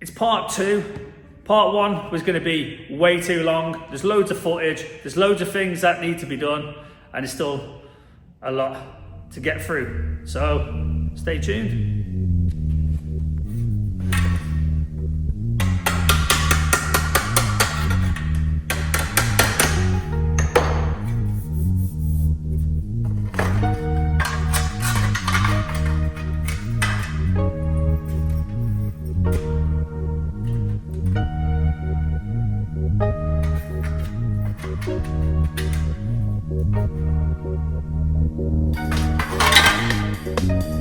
it's part two. Part one was going to be way too long. There's loads of footage, there's loads of things that need to be done, and it's still a lot to get through. So stay tuned.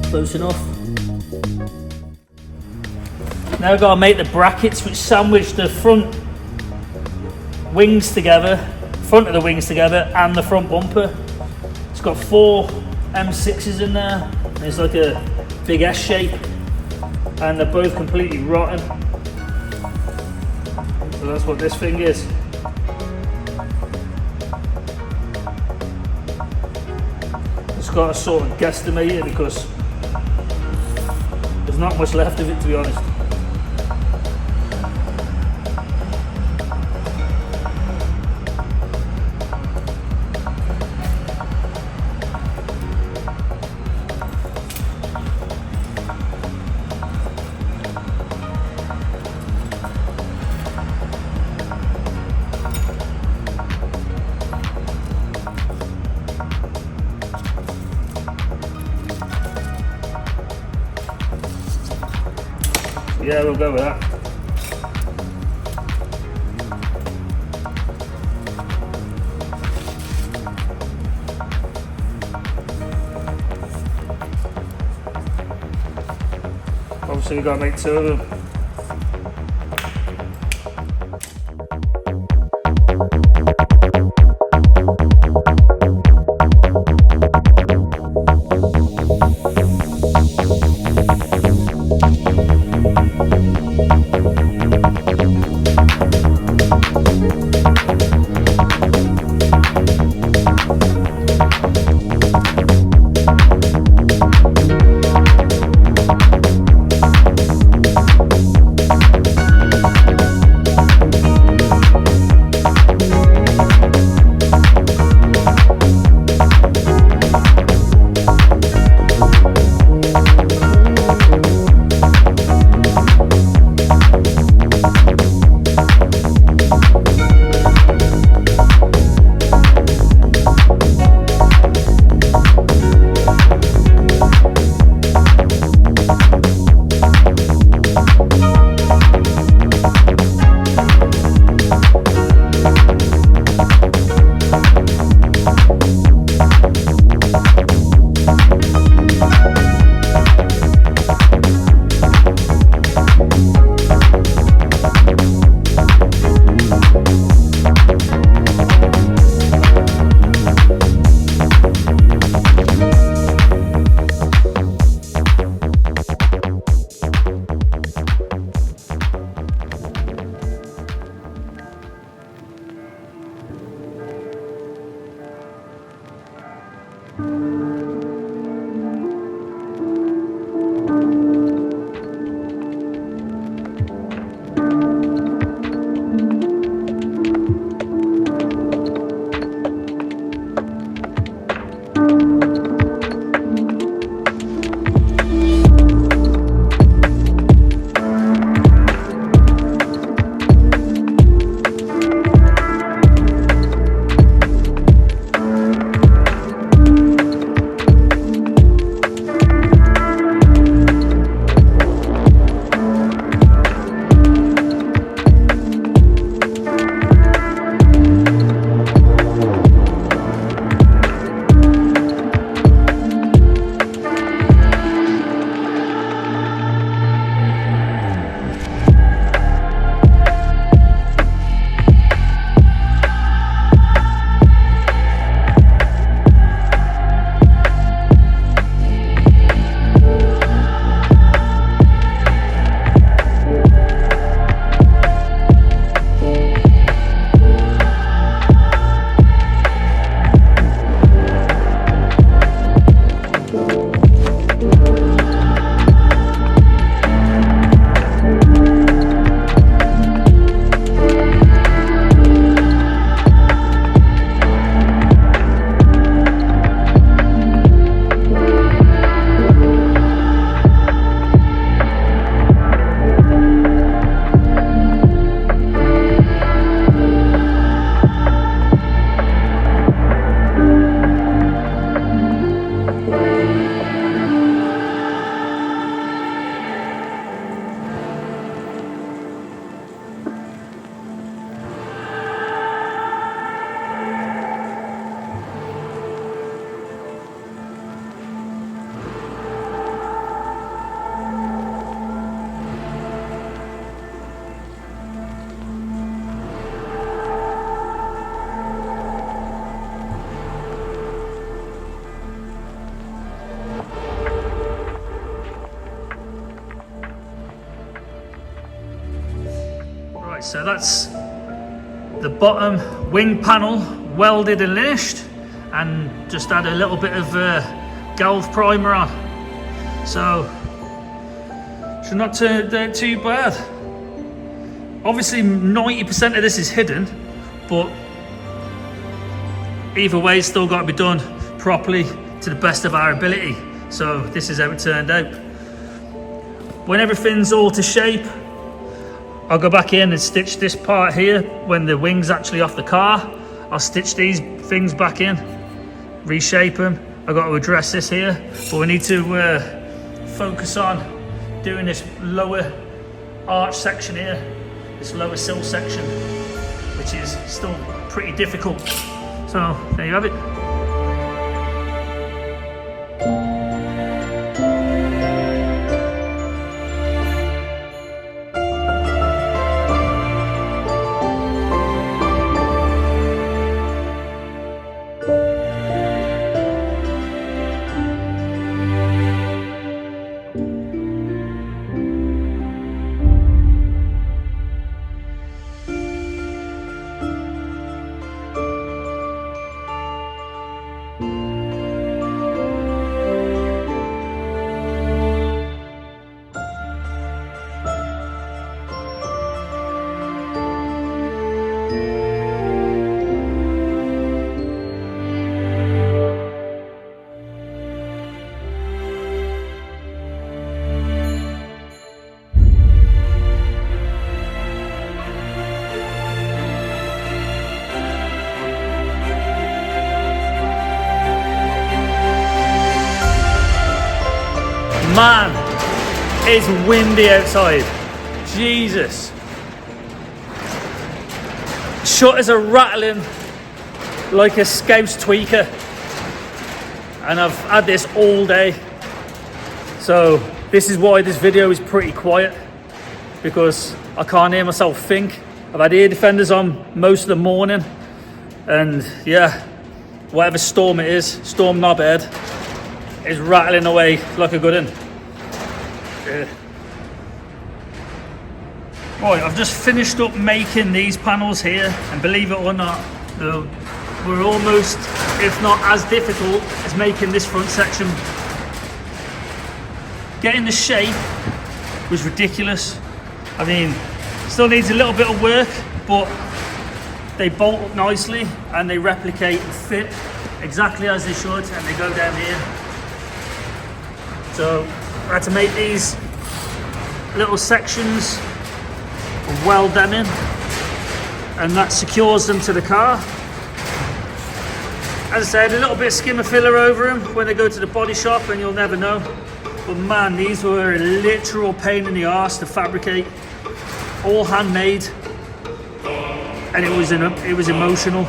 Close enough. Now I've got to make the brackets which sandwich the front wings together, front of the wings together, and the front bumper. It's got 4 M6s in there. And it's like a big S shape, and they're both completely rotten. So that's what this thing is. Just got to sort of guesstimate it because there's not much left of it, to be honest. Yeah, we'll go with that. Obviously we've got to make 2 of them. Right, so that's the bottom wing panel welded and finished, and just add a little bit of galv primer on. So should not turn out too bad. Obviously 90% of this is hidden, but either way it's still got to be done properly to the best of our ability. So this is how it turned out. When everything's all to shape, I'll go back in and stitch this part here. When the wing's actually off the car, I'll stitch these things back in, reshape them. I've got to address this here, but we need to focus on doing this lower arch section here, this lower sill section, which is still pretty difficult. So there you have it. Man, it's windy outside. Jesus. Shutters are rattling like a Scouse tweaker. And I've had this all day. So this is why this video is pretty quiet, because I can't hear myself think. I've had ear defenders on most of the morning. And yeah, whatever storm it is, storm knobhead, is rattling away like a good one. Yeah. Right, I've just finished up making these panels here, and believe it or not, we're almost, if not as difficult as making this front section. Getting the shape was ridiculous. I mean, still needs a little bit of work, but they bolt up nicely and they replicate and fit exactly as they should, and they go down here. So I had to make these little sections, weld them in, and that secures them to the car. As I said, a little bit of skimmer filler over them when they go to the body shop, and you'll never know. But man, these were a literal pain in the arse to fabricate, all handmade, and it was emotional.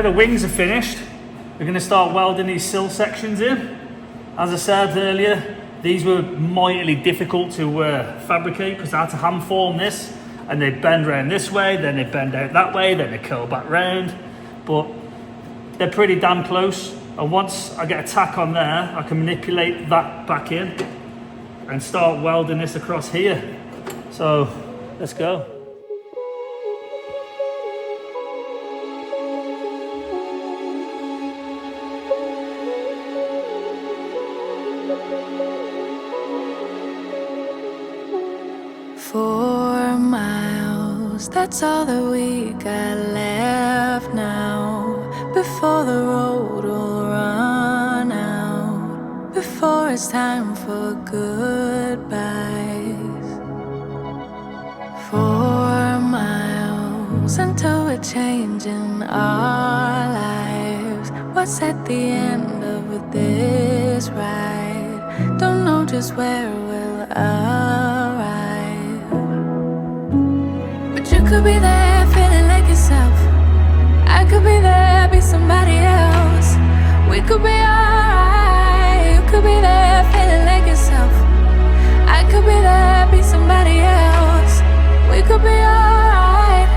Now the wings are finished, we're going to start welding these sill sections in. As I said earlier, these were mightily difficult to fabricate because I had to hand form this, and they bend round this way, then they bend out that way, then they curl back round. But they're pretty damn close, and once I get a tack on there, I can manipulate that back in and start welding this across here. So let's go. That's all that we got left now. Before the road will run out, before it's time for goodbyes. 4 miles until we're changing our lives. What's at the end of this ride? Don't know just where we'll arrive. You could be there feeling like yourself. I could be there, be somebody else. We could be alright. You could be there feeling like yourself. I could be there, be somebody else. We could be alright.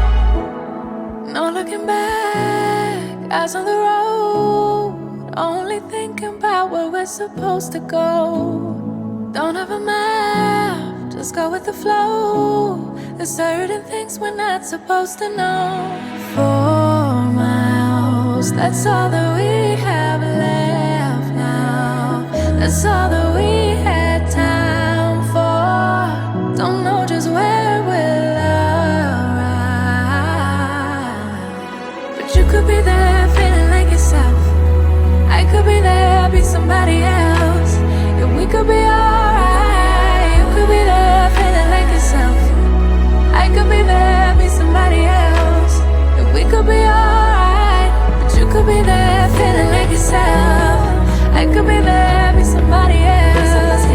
No looking back, eyes on the road. Only thinking about where we're supposed to go. Don't have a map, just go with the flow. There's certain things we're not supposed to know. 4 miles, that's all that we have left now. That's all that we had time for. Don't know just where we'll arrive. But you could be there feeling like yourself. I could be there, be somebody else. Yeah, we could be alright. You could be there feeling like yourself. I could be there, be somebody else. And we could be alright. But you could be there, feeling like yourself. I could be there, be somebody else.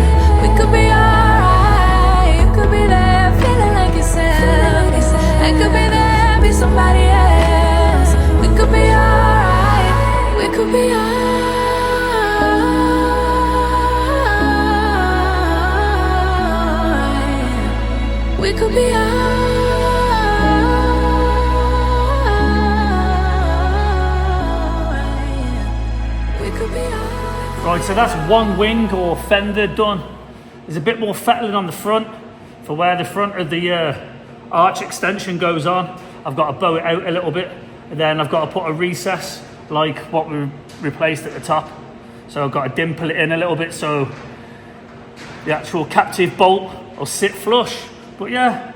We could be alright. You could be there, feeling like yourself. I could be there, be somebody else. We could be alright. We could be alright. We could be alright. Right, so that's one wing or fender done. There's a bit more fettling on the front for where the front of the arch extension goes on. I've got to bow it out a little bit, and then I've got to put a recess like what we replaced at the top. So I've got to dimple it in a little bit so the actual captive bolt will sit flush. But yeah,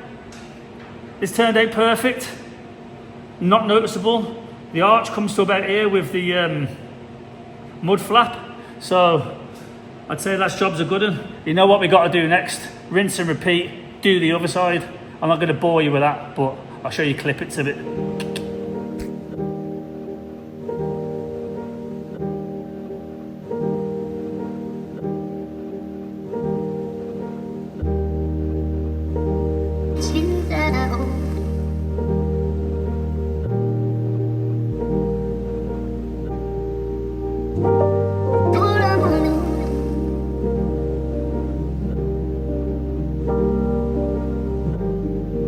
it's turned out perfect, not noticeable. The arch comes to about here with the mud flap. So I'd say that job's a good one. You know what we got to do next? Rinse and repeat, do the other side. I'm not going to bore you with that, but I'll show you clippets of it.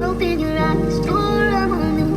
Open your eyes, all I wanna know.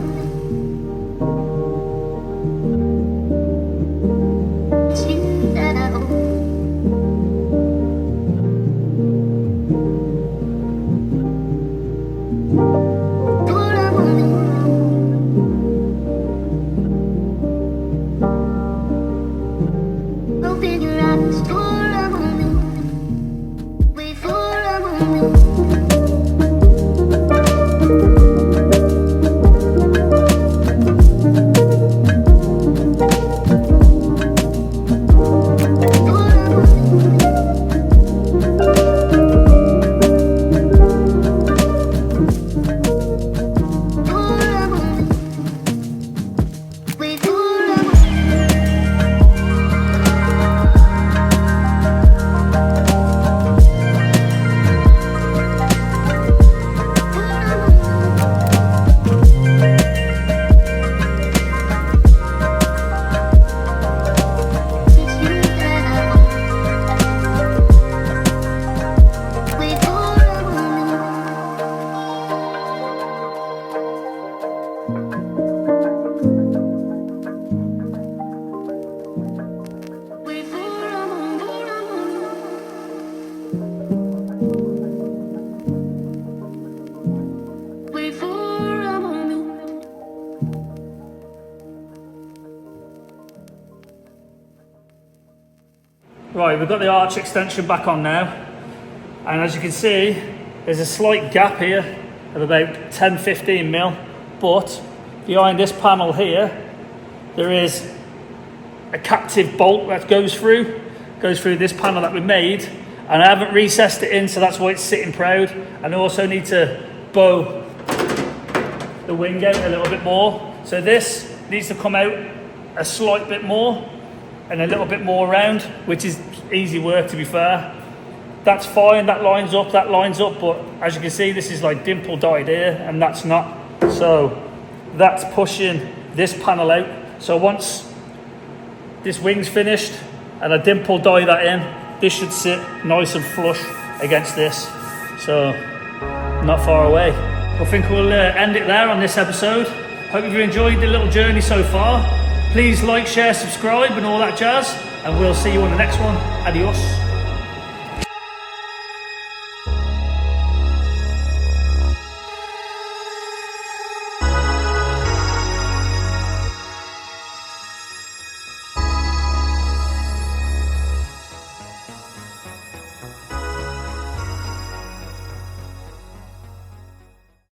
Right, we've got the arch extension back on now, and as you can see, there's a slight gap here of about 10-15 mil, but behind this panel here, there is a captive bolt that goes through this panel that we made, and I haven't recessed it in, so that's why it's sitting proud. And I also need to bow the wing out a little bit more, so this needs to come out a slight bit more and a little bit more round, which is easy work, to be fair. That's fine, that lines up, but as you can see, this is like dimple dyed here, and that's not. So that's pushing this panel out. So once this wing's finished and I dimple dye that in, this should sit nice and flush against this. So not far away. I think we'll end it there on this episode. Hope you've enjoyed the little journey so far. Please like, share, subscribe and all that jazz, and we'll see you on the next one. Adios.